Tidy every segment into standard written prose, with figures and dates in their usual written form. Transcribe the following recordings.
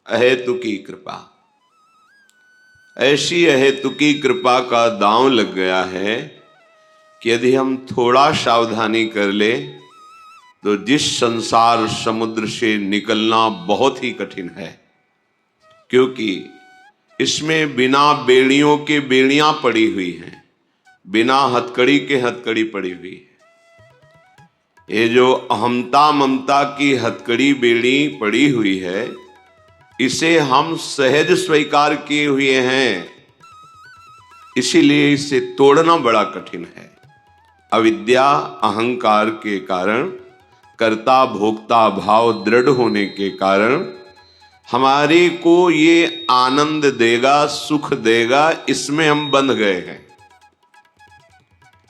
अहेतुकी कृपा। ऐसी अहेतुकी कृपा का दांव लग गया है कि यदि हम थोड़ा सावधानी कर ले तो जिस संसार समुद्र से निकलना बहुत ही कठिन है, क्योंकि इसमें बिना बेड़ियों के बेड़ियां पड़ी हुई हैं, बिना हथकड़ी के हथकड़ी पड़ी हुई है। ये जो अहमता ममता की हथकड़ी बेड़ी पड़ी हुई है, इसे हम सहज स्वीकार किए हुए हैं, इसीलिए इसे तोड़ना बड़ा कठिन है। अविद्या अहंकार के कारण, कर्ता भोक्ता भाव दृढ़ होने के कारण हमारे को ये आनंद देगा, सुख देगा, इसमें हम बंध गए हैं।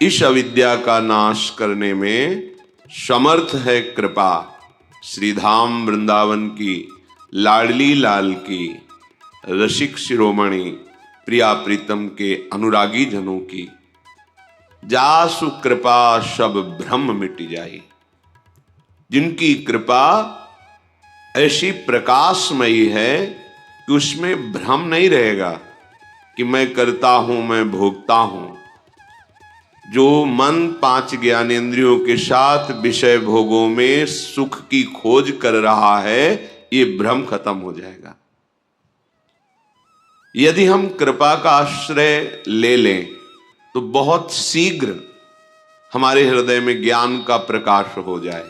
इस अविद्या का नाश करने में समर्थ है कृपा श्रीधाम वृंदावन की, लाडली लाल की, रसिक शिरोमणि प्रिया प्रीतम के अनुरागी जनों की। जासु कृपा सब भ्रम मिट जाई। जिनकी कृपा ऐसी प्रकाशमयी है कि उसमें भ्रम नहीं रहेगा कि मैं करता हूं, मैं भोगता हूं। जो मन 5 ज्ञानेंद्रियों के साथ विषय भोगों में सुख की खोज कर रहा है, ये भ्रम खत्म हो जाएगा। यदि हम कृपा का आश्रय ले लें तो बहुत शीघ्र हमारे हृदय में ज्ञान का प्रकाश हो जाए।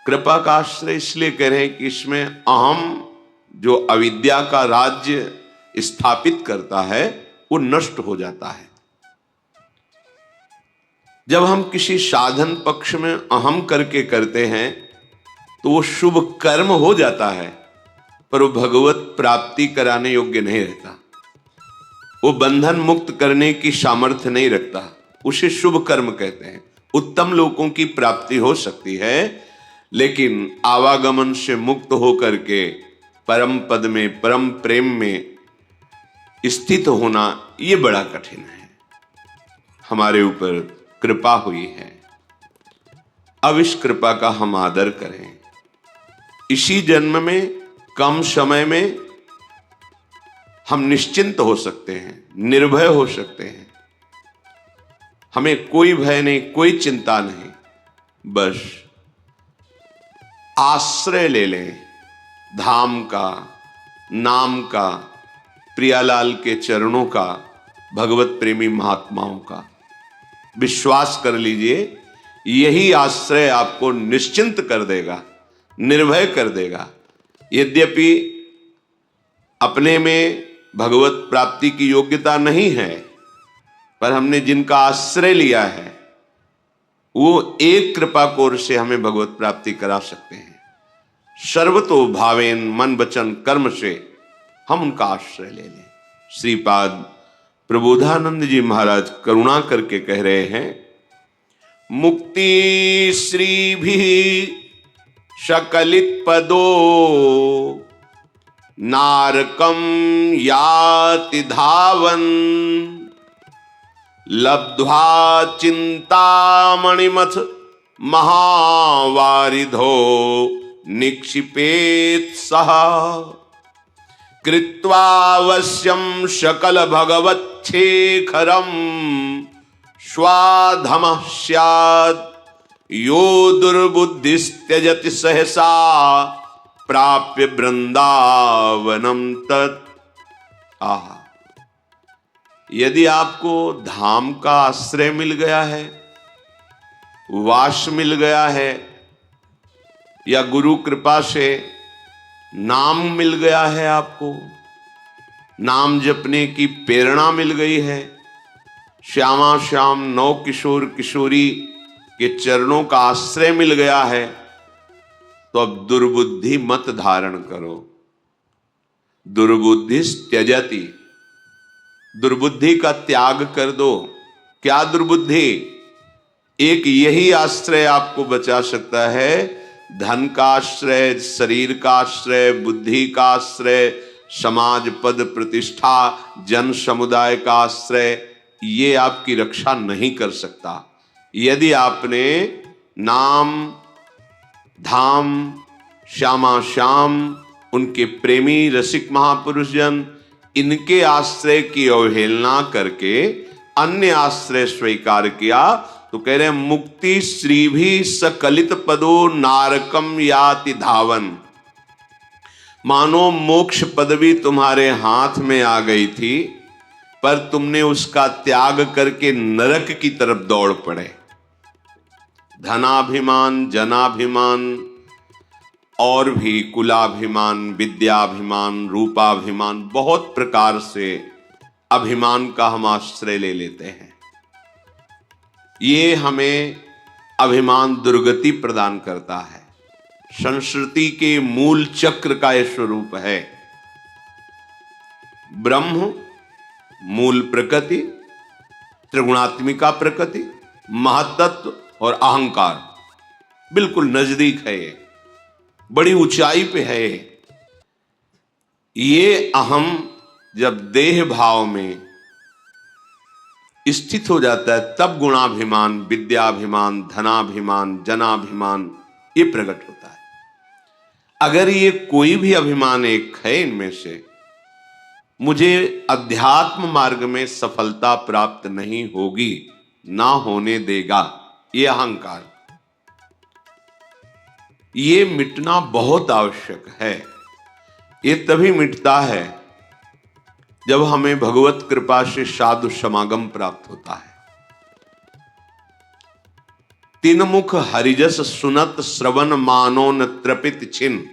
कृपा का आश्रय इसलिए कह रहे हैं कि इसमें अहम जो अविद्या का राज्य स्थापित करता है वो नष्ट हो जाता है। जब हम किसी साधन पक्ष में अहम करके करते हैं तो वो शुभ कर्म हो जाता है, पर वो भगवत प्राप्ति कराने योग्य नहीं रहता। वो बंधन मुक्त करने की सामर्थ्य नहीं रखता, उसे शुभ कर्म कहते हैं। उत्तम लोगों की प्राप्ति हो सकती है, लेकिन आवागमन से मुक्त होकर के परम पद में, परम प्रेम में स्थित होना ये बड़ा कठिन है। हमारे ऊपर कृपा हुई है, अब इस कृपा का हम आदर करें। इसी जन्म में, कम समय में हम निश्चिंत हो सकते हैं, निर्भय हो सकते हैं। हमें कोई भय नहीं, कोई चिंता नहीं, बस आश्रय ले लें धाम का, नाम का, प्रियालाल के चरणों का, भगवत प्रेमी महात्माओं का। विश्वास कर लीजिए, यही आश्रय आपको निश्चिंत कर देगा, निर्भय कर देगा। यद्यपि अपने में भगवत प्राप्ति की योग्यता नहीं है, पर हमने जिनका आश्रय लिया है वो एक कृपा कोर से हमें भगवत प्राप्ति करा सकते हैं। सर्वतो भावेन, मन वचन कर्म से हम उनका आश्रय ले लें। श्रीपाद प्रबोधानंद जी महाराज करुणा करके कह रहे हैं, मुक्ति श्री भी सकलित पदो नारकम याति धावन लब्ध्वा चिंतामणिमथ महावारिधो निक्षिपेत सह कृत्वावश्यं सकल भगवच्छेखरं स्वाधमः स्यात् यो दुर्बुद्धिस्त्यजति सहसा प्राप्य वृंदावनम तत्। आहा, यदि आपको धाम का आश्रय मिल गया है, वास मिल गया है, या गुरु कृपा से नाम मिल गया है, आपको नाम जपने की प्रेरणा मिल गई है, श्यामा श्याम नौ किशोर किशोरी के चरणों का आश्रय मिल गया है, तो अब दुर्बुद्धि मत धारण करो। दुर्बुद्धि त्यजति, दुर्बुद्धि का त्याग कर दो। क्या दुर्बुद्धि? एक यही आश्रय आपको बचा सकता है। धन का आश्रय, शरीर का आश्रय, बुद्धि का आश्रय, समाज पद प्रतिष्ठा, जन समुदाय का आश्रय, ये आपकी रक्षा नहीं कर सकता। यदि आपने नाम, धाम, श्यामा श्याम, उनके प्रेमी रसिक महापुरुष जन इनके आश्रय की अवहेलना करके अन्य आश्रय स्वीकार किया, तो कह रहे हैं मुक्ति श्री भी सकलित पदो नारकम याति धावन। मानो मोक्ष पदवी तुम्हारे हाथ में आ गई थी, पर तुमने उसका त्याग करके नरक की तरफ दौड़ पड़े। धनाभिमान, जनाभिमान और भी कुलाभिमान, विद्याभिमान, रूपाभिमान, बहुत प्रकार से अभिमान का हम आश्रय ले लेते हैं। ये हमें अभिमान दुर्गति प्रदान करता है। संस्कृति के मूल चक्र का यह स्वरूप है। ब्रह्म, मूल प्रकृति, त्रिगुणात्मिका प्रकृति, महत्त्व और अहंकार बिल्कुल नजदीक है, ये बड़ी ऊंचाई पे है। ये अहम जब देह भाव में स्थित हो जाता है, तब गुणाभिमान, विद्याभिमान, धनाभिमान, जनाभिमान ये प्रकट होता है। अगर ये कोई भी अभिमान एक है इनमें से, मुझे अध्यात्म मार्ग में सफलता प्राप्त नहीं होगी, ना होने देगा, ये अहंकार, ये मिटना बहुत आवश्यक है। ये तभी मिटता है जब हमें भगवत कृपा से साधु समागम प्राप्त होता है। तीन मुख हरिजस सुनत श्रवण मानो न त्रपित छिन।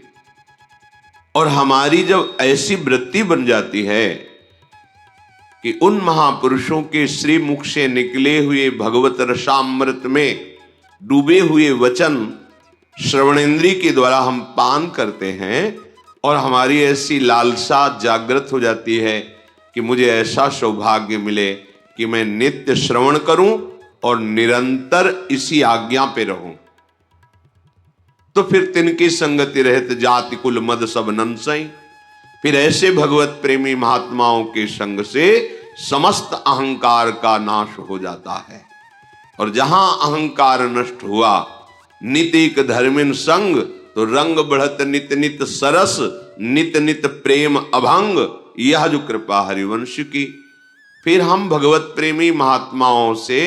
और हमारी जब ऐसी वृत्ति बन जाती है कि उन महापुरुषों के श्री मुख से निकले हुए भगवत रसामृत में डूबे हुए वचन श्रवणेन्द्रिय के द्वारा हम पान करते हैं, और हमारी ऐसी लालसा जागृत हो जाती है कि मुझे ऐसा सौभाग्य मिले कि मैं नित्य श्रवण करूं और निरंतर इसी आज्ञा पे रहूं, तो फिर तिनकी संगति रहत जाति कुल मद सब नंसई। फिर ऐसे भगवत प्रेमी महात्माओं के संग से समस्त अहंकार का नाश हो जाता है। और जहां अहंकार नष्ट हुआ, नितिक धर्मिन संग, तो रंग बढ़त नित नित सरस, नित नित प्रेम अभंग, यह जो कृपा हरिवंश की। फिर हम भगवत प्रेमी महात्माओं से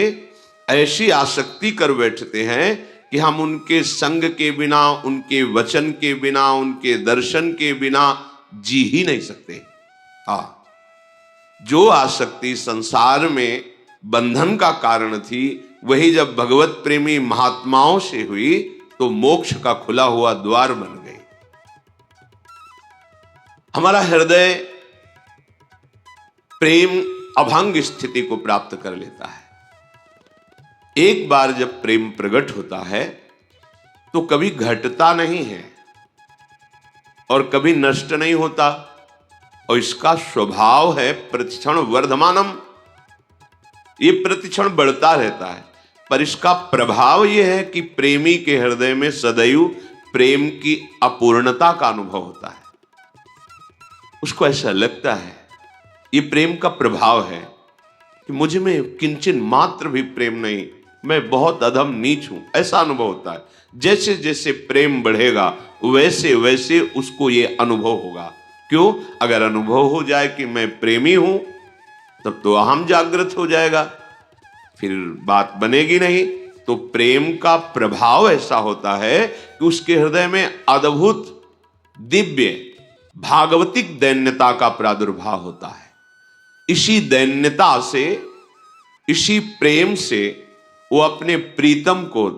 ऐसी आसक्ति कर बैठते हैं कि हम उनके संग के बिना, उनके वचन के बिना, उनके दर्शन के बिना जी ही नहीं सकते। जो आसक्ति संसार में बंधन का कारण थी, वही जब भगवत प्रेमी महात्माओं से हुई तो मोक्ष का खुला हुआ द्वार बन गई। हमारा हृदय प्रेम अभंग स्थिति को प्राप्त कर लेता है। एक बार जब प्रेम प्रकट होता है तो कभी घटता नहीं है और कभी नष्ट नहीं होता, और इसका स्वभाव है प्रतिक्षण वर्धमानम, ये प्रतिक्षण बढ़ता रहता है। पर इसका प्रभाव यह है कि प्रेमी के हृदय में सदैव प्रेम की अपूर्णता का अनुभव होता है। उसको ऐसा लगता है, ये प्रेम का प्रभाव है कि मुझ में किंचन मात्र भी प्रेम नहीं, मैं बहुत अधम नीच हूं, ऐसा अनुभव होता है। जैसे जैसे प्रेम बढ़ेगा वैसे वैसे उसको ये अनुभव होगा। क्यों? अगर अनुभव हो जाए कि मैं प्रेमी हूं, तब तो अहम जागृत हो जाएगा, फिर बात बनेगी नहीं। तो प्रेम का प्रभाव ऐसा होता है कि उसके हृदय में अद्भुत दिव्य भागवतिक दैन्यता का प्रादुर्भाव होता है। इसी दैन्यता से, इसी प्रेम से वो अपने प्रीतम को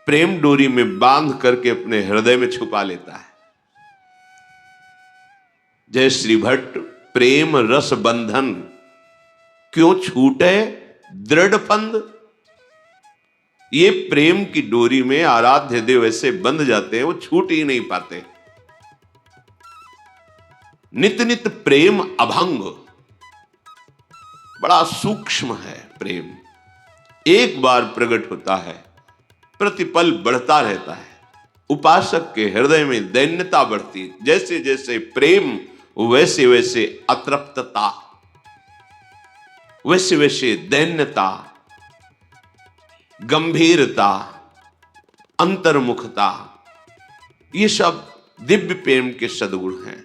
प्रेम डोरी में बांध करके अपने हृदय में छुपा लेता है। जय श्री भट्ट, प्रेम रस बंधन क्यों छूटे दृढ़ फंद। ये प्रेम की डोरी में आराध्य देव ऐसे बंध जाते हैं, वो छूट ही नहीं पाते। नित नित प्रेम अभंग, बड़ा सूक्ष्म है प्रेम। एक बार प्रकट होता है, प्रतिपल बढ़ता रहता है। उपासक के हृदय में दैन्यता बढ़ती, जैसे जैसे प्रेम वैसे वैसे अतृप्तता, वैसे वैसे दैन्यता, गंभीरता, अंतर्मुखता, ये सब दिव्य प्रेम के सद्गुण हैं।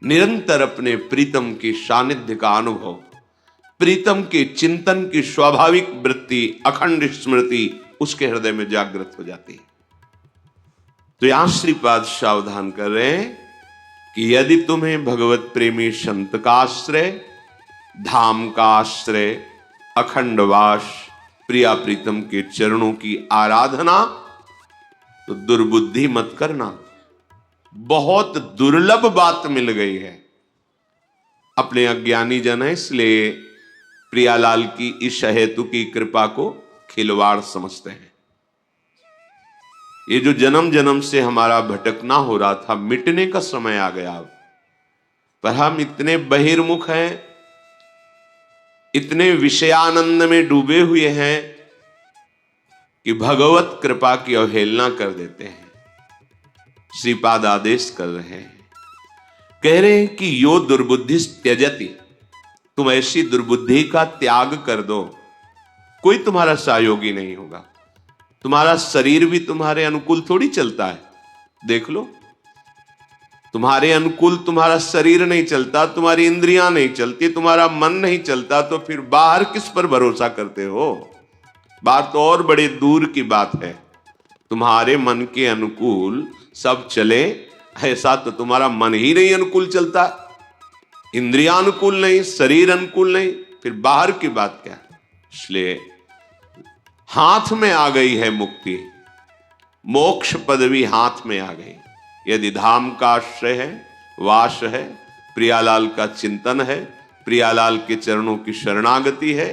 निरंतर अपने प्रीतम की सानिध्य का अनुभव, प्रीतम के चिंतन की स्वाभाविक वृत्ति, अखंड स्मृति उसके हृदय में जागृत हो जाती है। तो यहां श्रीपाद सावधान कर रहे हैं कि यदि तुम्हें भगवत प्रेमी संत का आश्रय, धाम का आश्रय, अखंड वास, प्रिया प्रीतम के चरणों की आराधना, तो दुर्बुद्धि मत करना। बहुत दुर्लभ बात मिल गई है। अपने अज्ञानी जन है, इसलिए प्रियालाल की इस हेतु की कृपा को खिलवाड़ समझते हैं। ये जो जन्म जन्म से हमारा भटकना हो रहा था, मिटने का समय आ गया अब। पर हम इतने बहिर्मुख हैं, इतने विषयानंद में डूबे हुए हैं कि भगवत कृपा की अवहेलना कर देते हैं। श्रीपाद आदेश कर रहे हैं, कह रहे हैं कि यो दुर्बुद्धि त्यजति, तुम ऐसी दुर्बुद्धि का त्याग कर दो। कोई तुम्हारा सहयोगी नहीं होगा। तुम्हारा शरीर भी तुम्हारे अनुकूल थोड़ी चलता है। देख लो, तुम्हारे अनुकूल तुम्हारा शरीर नहीं चलता, तुम्हारी इंद्रियां नहीं चलती, तुम्हारा मन नहीं चलता, तो फिर बाहर किस पर भरोसा करते हो? बात तो और बड़े दूर की बात है। तुम्हारे मन के अनुकूल सब चले, ऐसा तो तुम्हारा मन ही नहीं अनुकूल चलता। इंद्रियां अनुकूल नहीं, शरीर अनुकूल नहीं, फिर बाहर की बात क्या? इसलिए हाथ में आ गई है मुक्ति, मोक्ष पदवी हाथ में आ गई। यदि धाम का आश्रय है, वास है, प्रियालाल का चिंतन है, प्रियालाल के चरणों की शरणागति है,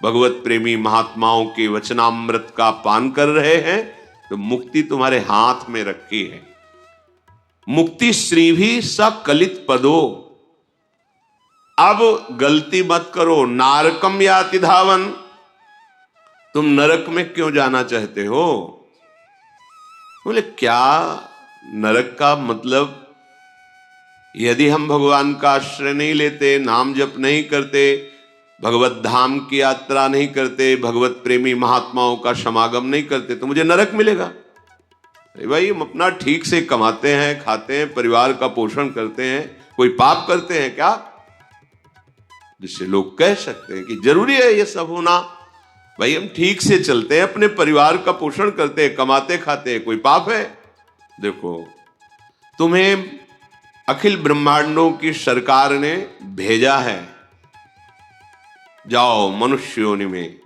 भगवत प्रेमी महात्माओं के वचनामृत का पान कर रहे हैं, तो मुक्ति तुम्हारे हाथ में रखी है। मुक्ति श्री भी सकलित पदो। अब गलती मत करो। नारकम याति धावन, तुम नरक में क्यों जाना चाहते हो? बोले क्या नरक का मतलब? यदि हम भगवान का आश्रय नहीं लेते, नाम जप नहीं करते, भगवत धाम की यात्रा नहीं करते, भगवत प्रेमी महात्माओं का समागम नहीं करते, तो मुझे नरक मिलेगा? अरे भाई, हम अपना ठीक से कमाते हैं, खाते हैं, परिवार का पोषण करते हैं, कोई पाप करते हैं क्या जिससे लोग कह सकते हैं कि जरूरी है ये सब होना? भाई, हम ठीक से चलते हैं, अपने परिवार का पोषण करते हैं, कमाते खाते हैं, कोई पाप है? देखो, तुम्हें अखिल ब्रह्मांडों की सरकार ने भेजा है, जाओ मनुष्य योनि में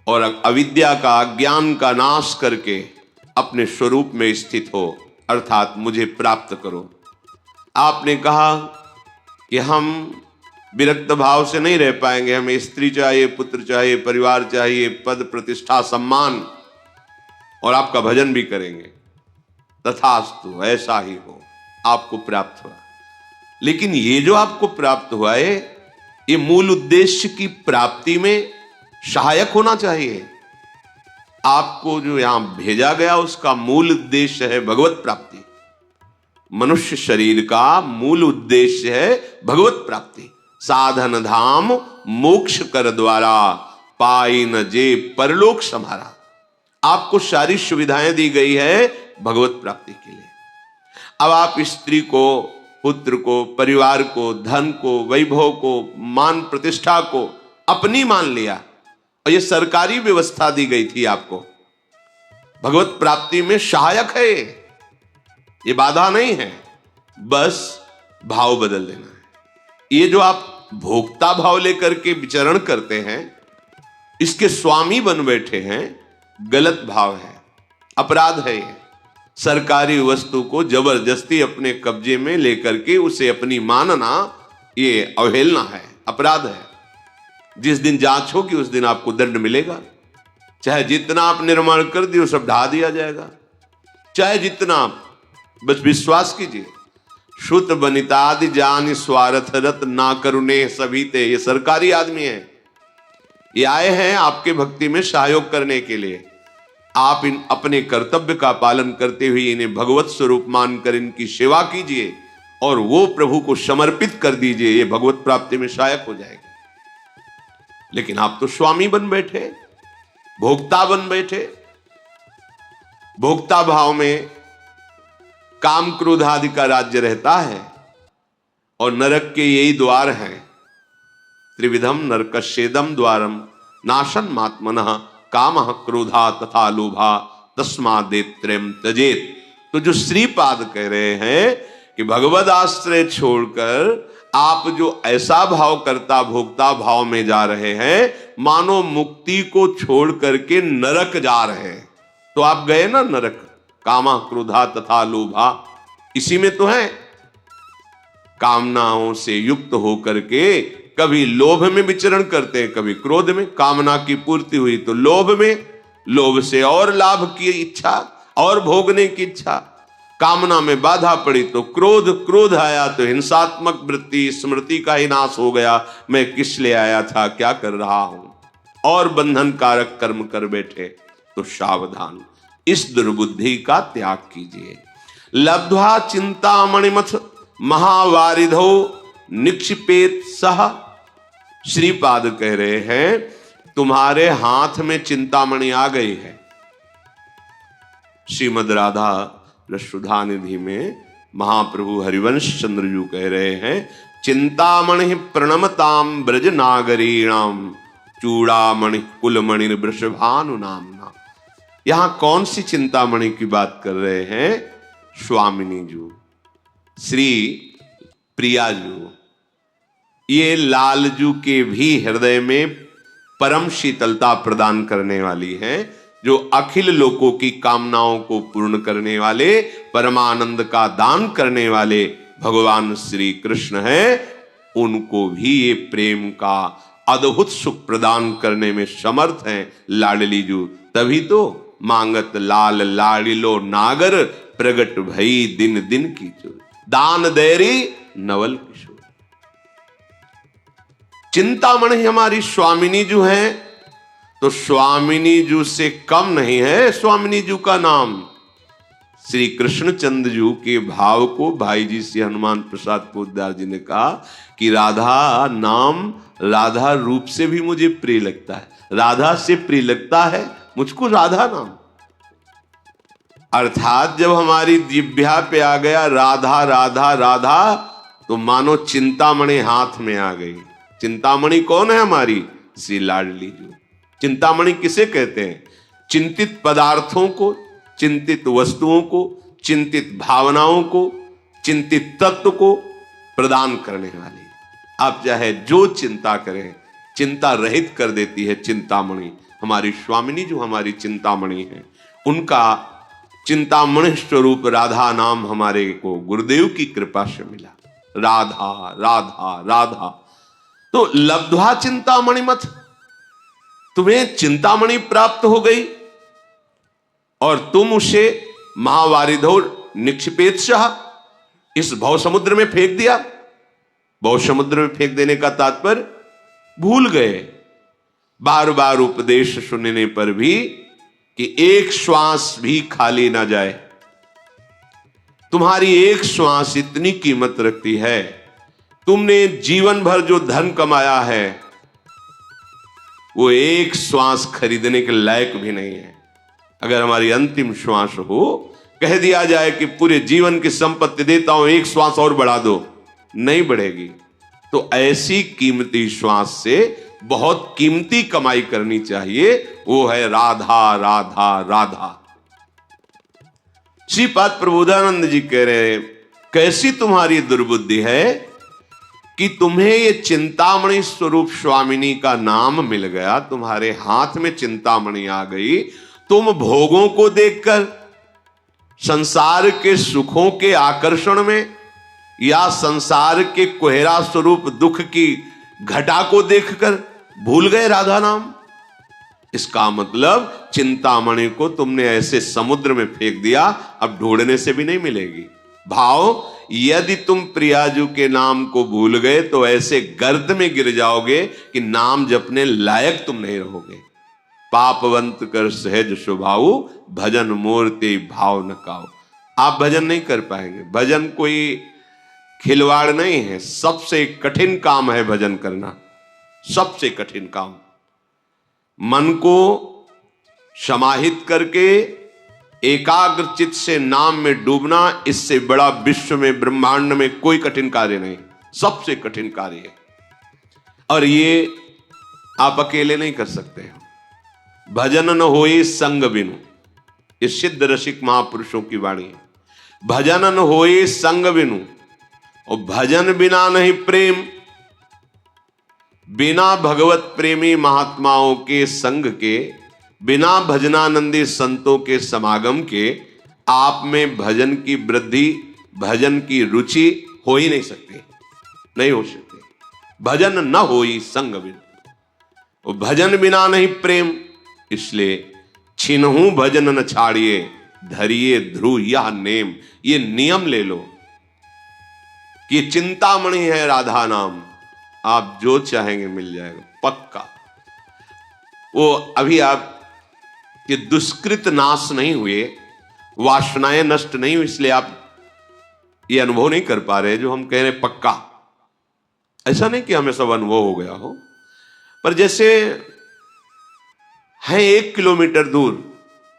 और अविद्या का, ज्ञान का नाश करके अपने स्वरूप में स्थित हो, अर्थात मुझे प्राप्त करो। आपने कहा कि हम विरक्त भाव से नहीं रह पाएंगे, हमें स्त्री चाहिए, पुत्र चाहिए, परिवार चाहिए, पद प्रतिष्ठा सम्मान, और आपका भजन भी करेंगे। तथास्तु, ऐसा ही हो, आपको प्राप्त हुआ। लेकिन ये जो आपको प्राप्त हुआ है, ये मूल उद्देश्य की प्राप्ति में सहायक होना चाहिए। आपको जो यहां भेजा गया उसका मूल उद्देश्य है भगवत प्राप्ति। मनुष्य शरीर का मूल उद्देश्य है भगवत प्राप्ति। साधन धाम मोक्ष कर द्वारा, पाई न जे परलोक समारा। आपको सारी सुविधाएं दी गई है भगवत प्राप्ति के लिए। अब आप स्त्री को, पुत्र को, परिवार को, धन को, वैभव को, मान प्रतिष्ठा को अपनी मान लिया, और ये सरकारी व्यवस्था दी गई थी आपको। भगवत प्राप्ति में सहायक है, ये बाधा नहीं है, बस भाव बदल देना है। ये जो आप भोक्ता भाव लेकर के विचरण करते हैं, इसके स्वामी बन बैठे हैं, गलत भाव है, अपराध है। ये सरकारी वस्तु को जबरदस्ती अपने कब्जे में लेकर के उसे अपनी मानना, ये अवहेलना है, अपराध है। जिस दिन जांच होगी उस दिन आपको दंड मिलेगा। चाहे जितना आप निर्माण कर दिए सब ढा दिया जाएगा, चाहे जितना, बस विश्वास कीजिए। श्रुत बनितादि जान स्वार्थ रत ना करुणे सभी ते। ये सरकारी आदमी है, ये आए हैं आपके भक्ति में सहयोग करने के लिए। आप इन अपने कर्तव्य का पालन करते हुए इन्हें भगवत स्वरूप मानकर इनकी सेवा कीजिए और वो प्रभु को समर्पित कर दीजिए, ये भगवत प्राप्ति में सहायक हो जाएगा। लेकिन आप तो स्वामी बन बैठे, भोक्ता बन बैठे। भोक्ता भाव में काम क्रोध आदि का राज्य रहता है और नरक के यही द्वार हैं। त्रिविधम नरकस्येदम द्वारम नाशन मात्मनः कामः क्रोधा तथा लोभा तस्मादेत्रयम् त्यजेत। तो जो श्रीपाद कह रहे हैं कि भगवद आश्रय छोड़कर आप जो ऐसा भाव करता भोक्ता भाव में जा रहे हैं, मानो मुक्ति को छोड़ करके नरक जा रहे हैं। तो आप गए ना नरक, कामा क्रोधा तथा लोभा, इसी में तो है। कामनाओं से युक्त होकर के कभी लोभ में विचरण करते हैं, कभी क्रोध में। कामना की पूर्ति हुई तो लोभ में, लोभ से और लाभ की इच्छा और भोगने की इच्छा। कामना में बाधा पड़ी तो क्रोध, क्रोध आया तो हिंसात्मक वृत्ति, स्मृति का ही नाश हो गया। मैं किस लिए आया था, क्या कर रहा हूं, और बंधन कारक कर्म कर बैठे। तो सावधान, इस दुर्बुद्धि का त्याग कीजिए। लब्ध्वा चिंतामणिमथ महावारिधो निक्षिपेत सह। श्रीपाद कह रहे हैं तुम्हारे हाथ में चिंतामणि आ गई है। श्रीमद राधा रसुधा निधि में महाप्रभु हरिवंश चंद्र जी कह रहे हैं चिंतामणि प्रणमताम ब्रज नागरीणाम चूड़ामणि कुलमणि वृषभानु नामना। यहां कौन सी चिंतामणि की बात कर रहे हैं? स्वामिनी जी, श्री प्रिया जी। ये लालजू के भी हृदय में परम शीतलता प्रदान करने वाली है, जो अखिल लोकों की कामनाओं को पूर्ण करने वाले, परमानंद का दान करने वाले भगवान श्री कृष्ण हैं। उनको भी ये प्रेम का अद्भुत सुख प्रदान करने में समर्थ हैं लाडली जू। तभी तो मांगत लाल लाडिलो नागर प्रगट भई दिन दिन की चोर दान देरी नवल किशोर। चिंतामणि हमारी स्वामिनी जू हैं, तो स्वामिनी जू से कम नहीं है स्वामिनी जू का नाम। श्री कृष्णचंद्र जू के भाव को भाई जी से हनुमान प्रसाद पोद्दार जी ने कहा कि राधा नाम राधा रूप से भी मुझे प्रिय लगता है, राधा से प्रिय लगता है मुझको राधा नाम। अर्थात जब हमारी जिह्वा पे आ गया राधा राधा राधा, तो मानो चिंतामणि हाथ में आ गई। चिंतामणि कौन है हमारी? श्री लाडली जी। चिंतामणि किसे कहते हैं? चिंतित पदार्थों को, चिंतित वस्तुओं को, चिंतित भावनाओं को, चिंतित तत्व को प्रदान करने वाली। आप चाहे जो चिंता करें, चिंता रहित कर देती है चिंतामणि। हमारी स्वामिनी जो हमारी चिंतामणि है, उनका चिंतामणि स्वरूप राधा नाम हमारे को गुरुदेव की कृपा से मिला। राधा राधा राधा। तो लब्ध्वा चिंतामणि मत, तुम्हें चिंतामणि प्राप्त हो गई और तुम उसे महावारिधो निक्षिपेत शाह, इस भव समुद्र में फेंक दिया। भव समुद्र में फेंक देने का तात्पर्य भूल गए। बार बार उपदेश सुनने पर भी कि एक श्वास भी खाली ना जाए। तुम्हारी एक श्वास इतनी कीमत रखती है। तुमने जीवन भर जो धन कमाया है, वो एक श्वास खरीदने के लायक भी नहीं है। अगर हमारी अंतिम श्वास हो, कह दिया जाए कि पूरे जीवन की संपत्ति देता हूं, एक श्वास और बढ़ा दो, नहीं बढ़ेगी। तो ऐसी कीमती श्वास से बहुत कीमती कमाई करनी चाहिए, वो है राधा राधा राधा। श्रीपाद प्रबोधानंद जी कह रहे हैं कैसी तुम्हारी दुर्बुद्धि है कि तुम्हें ये चिंतामणि स्वरूप स्वामिनी का नाम मिल गया, तुम्हारे हाथ में चिंतामणि आ गई। तुम भोगों को देखकर, संसार के सुखों के आकर्षण में, या संसार के कोहरा स्वरूप दुख की घटा को देखकर भूल गए राधा नाम। इसका मतलब चिंतामणि को तुमने ऐसे समुद्र में फेंक दिया, अब ढूंढने से भी नहीं मिलेगी। भाव, यदि तुम प्रियाजू के नाम को भूल गए तो ऐसे गर्त में गिर जाओगे कि नाम जपने लायक तुम नहीं रहोगे। पापवंत कर सहज स्वभाव, भजन मूर्ति भाव न काओ। आप भजन नहीं कर पाएंगे। भजन कोई खिलवाड़ नहीं है, सबसे कठिन काम है भजन करना, सबसे कठिन काम। मन को समाहित करके एकाग्र चित्त से नाम में डूबना, इससे बड़ा विश्व में ब्रह्मांड में कोई कठिन कार्य नहीं, सबसे कठिन कार्य है। और ये आप अकेले नहीं कर सकते हो। भजन न होए संग बिनु, ये सिद्ध रसिक महापुरुषों की वाणी है। भजन न होए संग बिनु, और भजन बिना नहीं प्रेम। बिना भगवत प्रेमी महात्माओं के संग के, बिना भजनानंदी संतों के समागम के आप में भजन की वृद्धि, भजन की रुचि हो ही नहीं सकती, नहीं हो सकती। भजन न होई संग बिन, और भजन बिना नहीं प्रेम। इसलिए छिनहु भजन न छाड़िए, धरिए ध्रुव यह नेम। ये नियम ले लो कि चिंतामणि है राधा नाम, आप जो चाहेंगे मिल जाएगा पक्का। वो अभी आप कि दुष्कृत नाश नहीं हुए, वासनाएं नष्ट नहीं हुई, इसलिए आप ये अनुभव नहीं कर पा रहे जो हम कह रहे पक्का। ऐसा नहीं कि हमें सब अनुभव हो गया हो, पर जैसे है 1 किलोमीटर दूर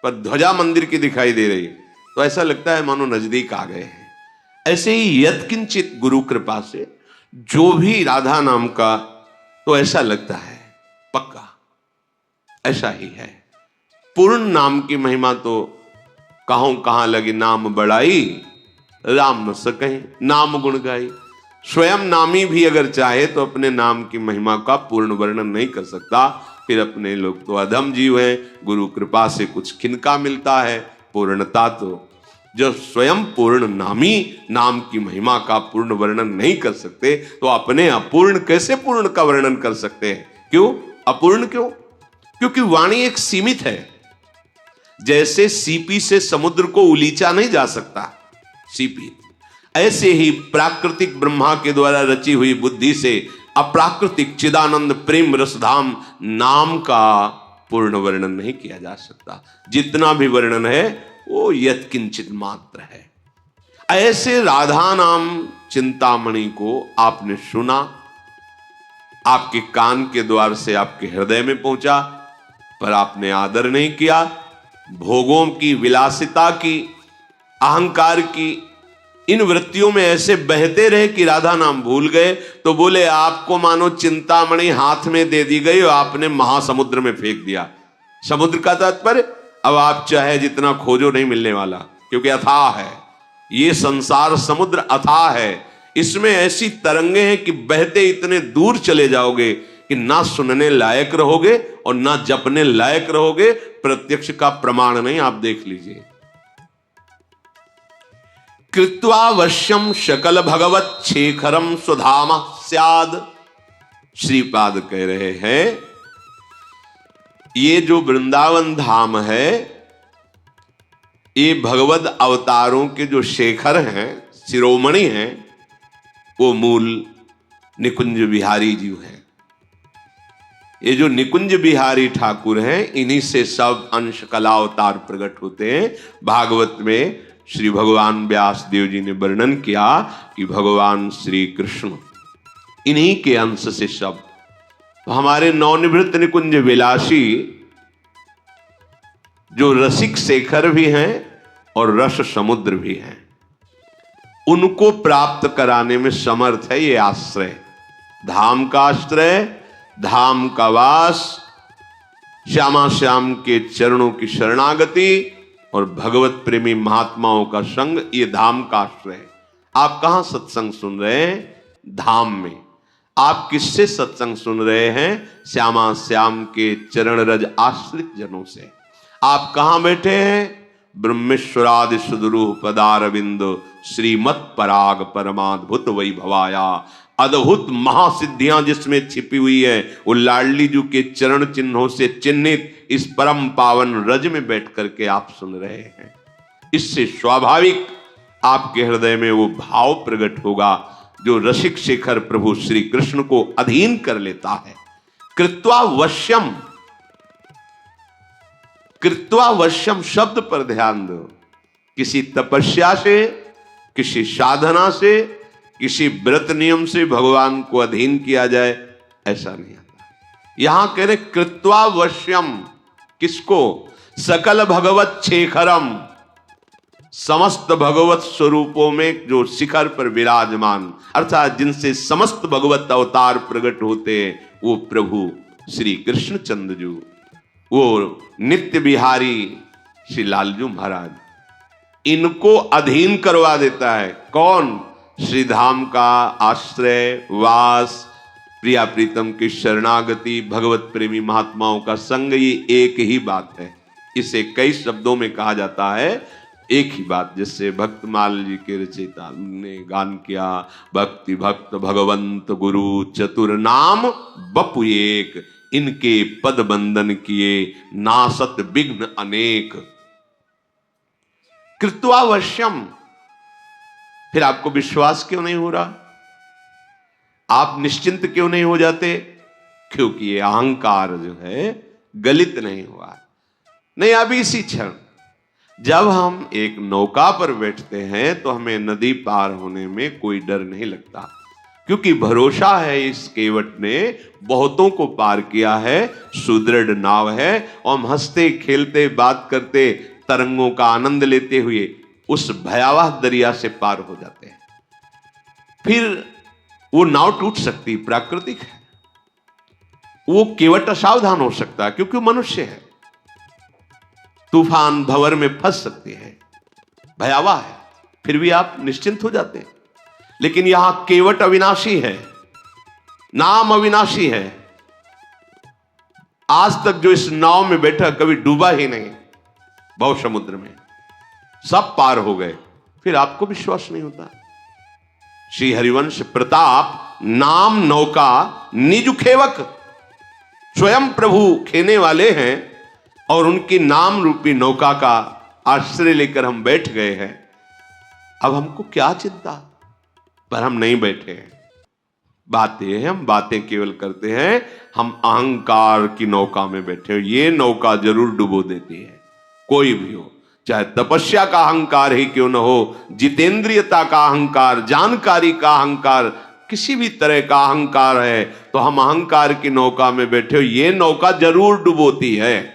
पर ध्वजा मंदिर की दिखाई दे रही है तो ऐसा लगता है मानो नजदीक आ गए हैं। ऐसे ही यत्किंचित गुरु कृपा से जो भी राधा नाम का, तो ऐसा लगता है पक्का, ऐसा ही है। पूर्ण नाम की महिमा तो कहूं कहां लगी नाम बढ़ाई, राम न सकहीं नाम गुण गाई। स्वयं नामी भी अगर चाहे तो अपने नाम की महिमा का पूर्ण वर्णन नहीं कर सकता। फिर अपने लोग तो अधम जीव हैं, गुरु कृपा से कुछ खिनका मिलता है, पूर्णता तो जो स्वयं पूर्ण नामी नाम की महिमा का पूर्ण वर्णन नहीं कर सकते, तो अपने अपूर्ण कैसे पूर्ण का वर्णन कर सकते हैं? क्यों अपूर्ण? क्यों? क्योंकि वाणी एक सीमित है। जैसे सीपी से समुद्र को उलीचा नहीं जा सकता, सीपी, ऐसे ही प्राकृतिक ब्रह्मा के द्वारा रची हुई बुद्धि से अप्राकृतिक चिदानंद प्रेम रसधाम नाम का पूर्ण वर्णन नहीं किया जा सकता। जितना भी वर्णन है वो यत्किंचित मात्र है। ऐसे राधा नाम चिंतामणि को आपने सुना, आपके कान के द्वार से आपके हृदय में पहुंचा, पर आपने आदर नहीं किया। भोगों की, विलासिता की, अहंकार की इन वृत्तियों में ऐसे बहते रहे कि राधा नाम भूल गए। तो बोले आपको मानो चिंतामणि हाथ में दे दी गई और आपने महासमुद्र में फेंक दिया। समुद्र का तात्पर्य, अब आप चाहे जितना खोजो नहीं मिलने वाला, क्योंकि अथाह है ये संसार, समुद्र अथाह है। इसमें ऐसी तरंगे हैं कि बहते इतने दूर चले जाओगे कि ना सुनने लायक रहोगे और ना जपने लायक रहोगे। प्रत्यक्ष का प्रमाण नहीं, आप देख लीजिए। कृत्वा वश्यम शकल भगवत शेखरम सुधाम स्याद, श्रीपाद कह रहे हैं ये जो वृंदावन धाम है, ये भगवत अवतारों के जो शेखर हैं, शिरोमणि हैं, वो मूल निकुंज बिहारी जी हैं। ये जो निकुंज बिहारी ठाकुर हैं, इन्हीं से सब अंश कला अवतार प्रकट होते हैं। भागवत में श्री भगवान व्यास देव जी ने वर्णन किया कि भगवान श्री कृष्ण इन्हीं के अंश से सब। तो हमारे नवनिवृत्त निकुंज विलासी जो रसिक शेखर भी हैं और रस समुद्र भी हैं, उनको प्राप्त कराने में समर्थ है ये आश्रय। धाम का आश्रय, धाम का वास, श्यामा श्याम के चरणों की शरणागति और भगवत प्रेमी महात्माओं का संग, ये धाम का आश्रय है। आप कहां सत्संग सुन रहे हैं? धाम में। आप किससे सत्संग सुन रहे हैं? श्यामा श्याम के चरण रज आश्रित जनों से। आप कहां बैठे हैं? ब्रह्मेश्वरादि सुदुरूह पदारविंद श्रीमत पराग परमाद्भुत वैभवाया। अद्भुत महासिद्धियां जिसमें छिपी हुई है, वो लाडली जी के चरण चिन्हों से चिन्हित इस परम पावन रज में बैठ करके आप सुन रहे हैं। इससे स्वाभाविक आपके हृदय में वो भाव प्रकट होगा जो रसिक शेखर प्रभु श्री कृष्ण को अधीन कर लेता है। कृत्वा वश्यम, कृत्वा वश्यम शब्द पर ध्यान दो। किसी तपस्या से, किसी साधना से, किसी व्रत नियम से भगवान को अधीन किया जाए, ऐसा नहीं आता। यहां कह रहे कृत्वा वश्यम, किसको? सकल भगवत शेखरम, समस्त भगवत स्वरूपों में जो शिखर पर विराजमान, अर्थात जिनसे समस्त भगवत अवतार प्रकट होते हैं, वो प्रभु श्री कृष्णचंद्र जी, वो नित्य बिहारी श्री लालजू महाराज, इनको अधीन करवा देता है। कौन? श्री धाम का आश्रय, वास, प्रिया प्रीतम की शरणागति, भगवत प्रेमी महात्माओं का संग, ये एक ही बात है। इसे कई शब्दों में कहा जाता है, एक ही बात, जिससे भक्तमाल जी के रचयिता ने गान किया, भक्ति भक्त भगवंत गुरु चतुर नाम बपु एक, इनके पद बंदन किए नासत विघ्न अनेक। कृत्वावश्यम। फिर आपको विश्वास क्यों नहीं हो रहा? आप निश्चिंत क्यों नहीं हो जाते? क्योंकि ये अहंकार जो है गलित नहीं हुआ। नहीं, अभी इसी क्षण जब हम एक नौका पर बैठते हैं तो हमें नदी पार होने में कोई डर नहीं लगता, क्योंकि भरोसा है इस केवट ने बहुतों को पार किया है, सुदृढ़ नाव है, और हम हंसते खेलते बात करते तरंगों का आनंद लेते हुए उस भयावह दरिया से पार हो जाते हैं। फिर वो नाव टूट सकती, प्राकृतिक है, वो केवट असावधान हो सकता है क्योंकि मनुष्य है, तूफान भंवर में फंस सकती है, भयावह है, फिर भी आप निश्चिंत हो जाते हैं। लेकिन यहां केवट अविनाशी है, नाम अविनाशी है। आज तक जो इस नाव में बैठा कभी डूबा ही नहीं, भव समुद्र में सब पार हो गए, फिर आपको विश्वास नहीं होता। श्री हरिवंश प्रताप नाम नौका निज खेवक, स्वयं प्रभु खेने वाले हैं और उनकी नाम रूपी नौका का आश्रय लेकर हम बैठ गए हैं। अब हमको क्या चिंता? पर हम नहीं बैठे हैं। बात यह है, हम बातें केवल करते हैं, हम अहंकार की नौका में बैठे हो। ये नौका जरूर डुबो देती है, कोई भी हो, चाहे तपस्या का अहंकार ही क्यों न हो, जितेंद्रियता का अहंकार, जानकारी का अहंकार, किसी भी तरह का अहंकार है, तो हम अहंकार की नौका में बैठे हो, ये नौका जरूर डुबोती है।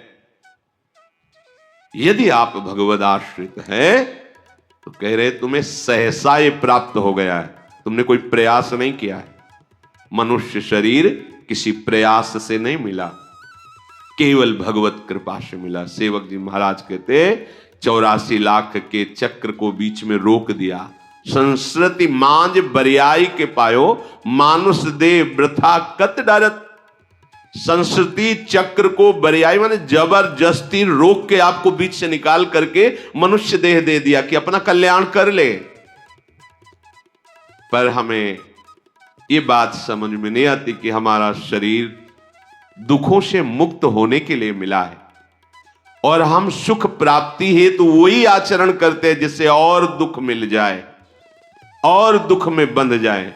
यदि आप भगवद आश्रित हैं तो कह रहे तुम्हें सहसा ये प्राप्त हो गया है, तुमने कोई प्रयास नहीं किया है। मनुष्य शरीर किसी प्रयास से नहीं मिला, केवल भगवत कृपा से मिला। सेवक जी महाराज कहते 84 लाख के चक्र को बीच में रोक दिया। संस्कृति मांझ बरियाई के पायो, मानुष दे वृथा कत डरत। संस्कृति चक्र को बरियाई माने जबरदस्ती रोक के आपको बीच से निकाल करके मनुष्य देह दे दिया कि अपना कल्याण कर ले। पर हमें ये बात समझ में नहीं आती कि हमारा शरीर दुखों से मुक्त होने के लिए मिला है, और हम सुख प्राप्ति है तो वही आचरण करते हैं जिससे और दुख मिल जाए और दुख में बंध जाए।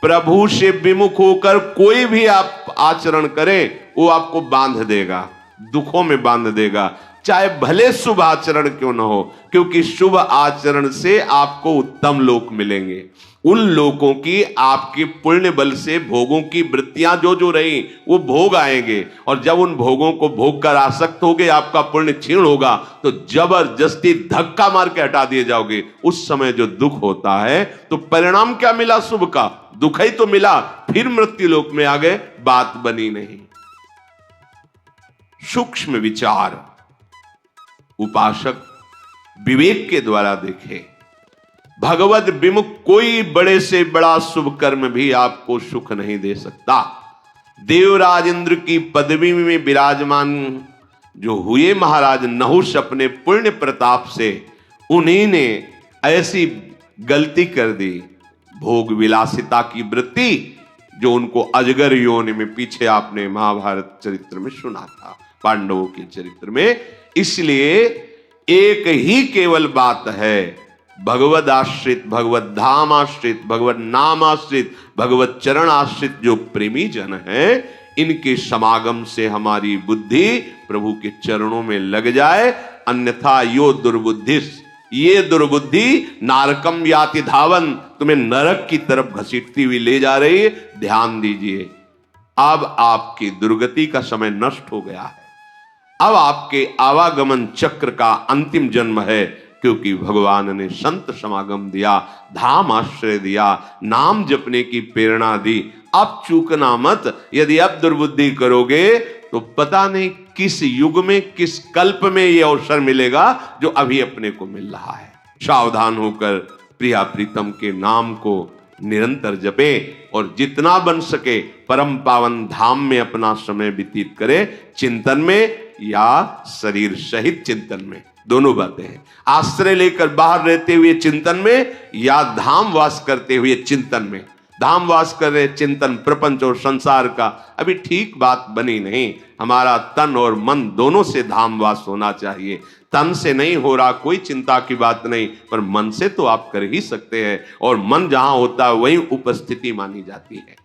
प्रभु से विमुख होकर कोई भी आप आचरण करें, वो आपको बांध देगा, दुखों में बांध देगा, चाहे भले शुभ आचरण क्यों न हो, क्योंकि शुभ आचरण से आपको उत्तम लोक मिलेंगे। उन लोगों की आपके पुण्य बल से भोगों की वृत्तियां जो जो रही वो भोग आएंगे, और जब उन भोगों को भोग कर आसक्त होगे, आपका पुण्य क्षीण होगा, तो जबरदस्ती धक्का मार के हटा दिए जाओगे। उस समय जो दुख होता है तो परिणाम क्या मिला? शुभ का दुख ही तो मिला, फिर मृत्यु लोक में आ गए, बात बनी नहीं। सूक्ष्म विचार उपासक विवेक के द्वारा देखे। भगवद विमुख कोई बड़े से बड़ा शुभ कर्म भी आपको सुख नहीं दे सकता। देवराज इंद्र की पदवी में विराजमान जो हुए महाराज नहुष, अपने पुण्य प्रताप से उन्हीं ने ऐसी गलती कर दी, भोग विलासिता की वृत्ति, जो उनको अजगर योनि में पीछे आपने महाभारत चरित्र में सुना था, पांडवों के चरित्र में। इसलिए एक ही केवल बात है, भगवद आश्रित, भगवत धाम आश्रित, भगवत नाम आश्रित, भगवत चरण आश्रित जो प्रेमी जन है, इनके समागम से हमारी बुद्धि प्रभु के चरणों में लग जाए। अन्यथा यो दुर्बुद्धिस, ये दुर्बुद्धि नारकम याति धावन, तुम्हें नरक की तरफ घसीटती हुई ले जा रही है। ध्यान दीजिए, अब आपकी दुर्गति का समय नष्ट हो गया है। अब आपके आवागमन चक्र का अंतिम जन्म है। क्योंकि भगवान ने संत समागम दिया, धाम आश्रय दिया, नाम जपने की प्रेरणा दी। अब चूकना मत, यदि अब दुर्बुद्धि करोगे तो पता नहीं किस युग में, किस कल्प में ये अवसर मिलेगा जो अभी अपने को मिल रहा है। सावधान होकर प्रिया प्रीतम के नाम को निरंतर जपे और जितना बन सके परम पावन धाम में अपना समय व्यतीत करे, चिंतन में या शरीर सहित चिंतन में, दोनों बातें हैं। आश्रय लेकर बाहर रहते हुए चिंतन में या धाम वास करते हुए चिंतन में। धाम वास कर रहे चिंतन प्रपंच और संसार का अभी ठीक बात बनी नहीं। हमारा तन और मन दोनों से धाम वास होना चाहिए। तन से नहीं हो रहा कोई चिंता की बात नहीं, पर मन से तो आप कर ही सकते हैं, और मन जहां होता है वहीं उपस्थिति मानी जाती है।